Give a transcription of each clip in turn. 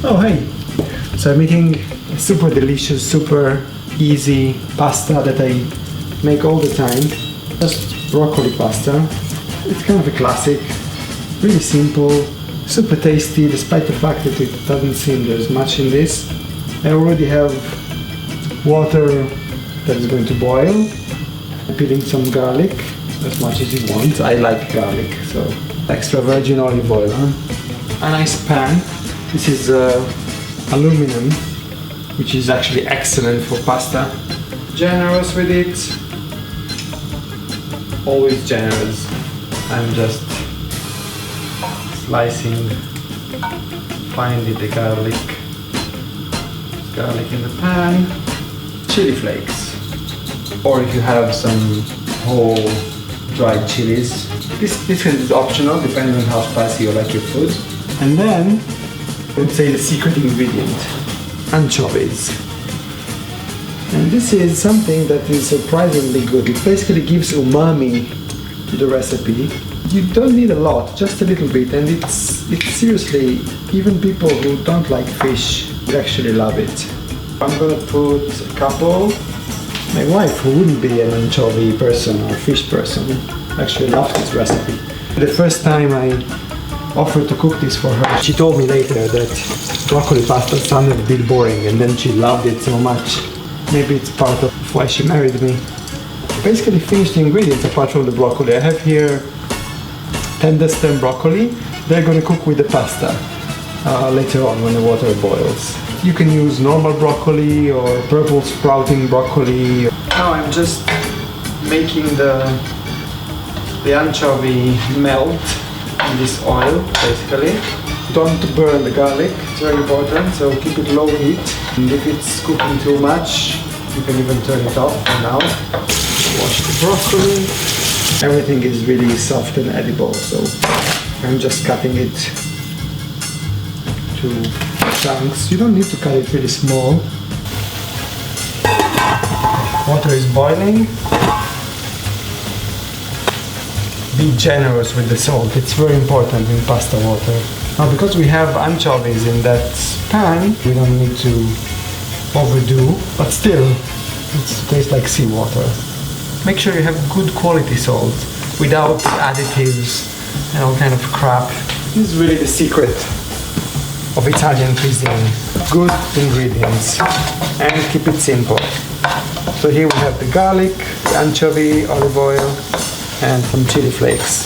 Oh hey! So I'm making a super delicious, super easy pasta that I make all the time. Just broccoli pasta. It's kind of a classic, really simple, super tasty despite the fact that it doesn't seem there's much in this. I already have water that is going to boil. I'm peeling some garlic, as much as you want. I like garlic, so extra virgin olive oil. A nice pan. This is aluminum, which is actually excellent for pasta. Generous with it. Always generous. I'm just slicing finely the garlic. Garlic in the pan. Chili flakes. Or if you have some whole dried chilies. This is optional depending on how spicy you like your food. And then I would say the secret ingredient, anchovies. And this is something that is surprisingly good. It basically gives umami to the recipe. You don't need a lot, just a little bit, and it's seriously, even people who don't like fish would actually love it. I'm gonna put a couple. My wife, who wouldn't be an anchovy person or fish person, actually loved this recipe. The first time I offered to cook this for her, she told me later that broccoli pasta sounded a bit boring, and then she loved it so much. Maybe it's part of why she married me. Basically finished the ingredients apart from the broccoli. I have here tenderstem broccoli. They're going to cook with the pasta later on when the water boils. You can use normal broccoli or purple sprouting broccoli. Now I'm just making the anchovy melt in this oil, basically. Don't burn the garlic, it's very important, so keep it low heat. And if it's cooking too much, you can even turn it off for now. Wash the broccoli. Everything is really soft and edible, so I'm just cutting it to chunks. You don't need to cut it really small. Water is boiling. Be generous with the salt, it's very important in pasta water. Now because we have anchovies in that pan, we don't need to overdo, but still, it tastes like seawater. Make sure you have good quality salt, without additives and all kind of crap. This is really the secret of Italian cuisine. Good ingredients, and keep it simple. So here we have the garlic, the anchovy, olive oil, and some chili flakes,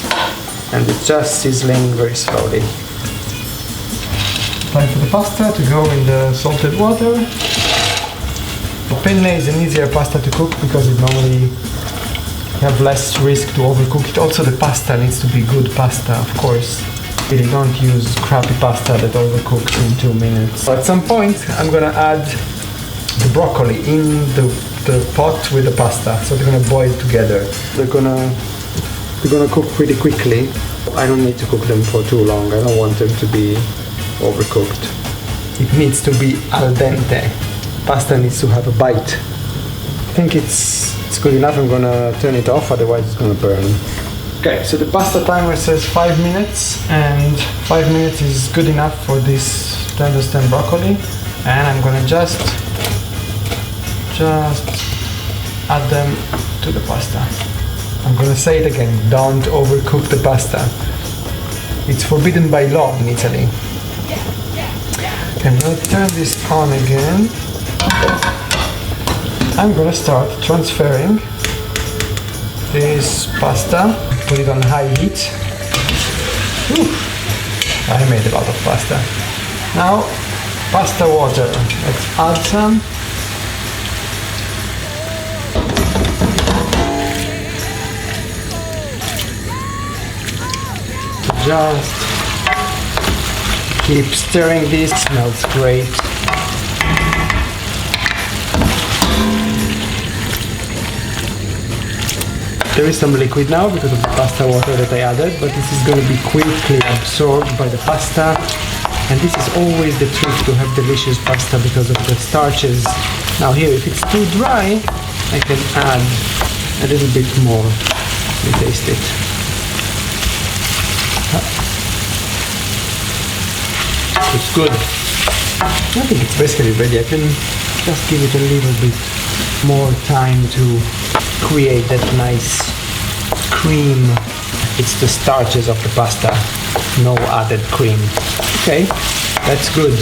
and it's just sizzling very slowly. Time for the pasta to go in the salted water. The penne is an easier pasta to cook because it normally have less risk to overcook it. Also the pasta needs to be good pasta, of course. Really don't use crappy pasta that overcooks in 2 minutes. So at some point I'm gonna add the broccoli in the pot with the pasta, so they're gonna boil together. They're gonna cook pretty quickly. I don't need to cook them for too long. I don't want them to be overcooked. It needs to be al dente. Pasta needs to have a bite. I think it's good enough. I'm gonna turn it off, otherwise it's gonna burn. Okay, so the pasta timer says 5 minutes, and 5 minutes is good enough for this tenderstem broccoli. And I'm gonna just add them to the pasta. I'm gonna say it again, don't overcook the pasta. It's forbidden by law in Italy. Okay, I'm gonna turn this on again. I'm gonna start transferring this pasta, put it on high heat. Whew. I made a lot of pasta. Now, pasta water. Let's add some. Just keep stirring this, smells great. There is some liquid now because of the pasta water that I added, but this is going to be quickly absorbed by the pasta. And this is always the trick to have delicious pasta because of the starches. Now here, if it's too dry, I can add a little bit more. Let me taste it. It's good. I think it's basically ready. I can just give it a little bit more time to create that nice cream. It's the starches of the pasta, no added cream. Okay, that's good.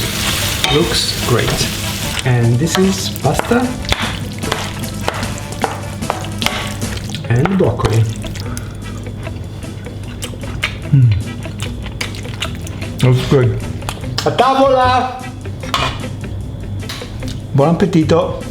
Looks great. And this is pasta and broccoli. Looks good. A tavola! Buon appetito!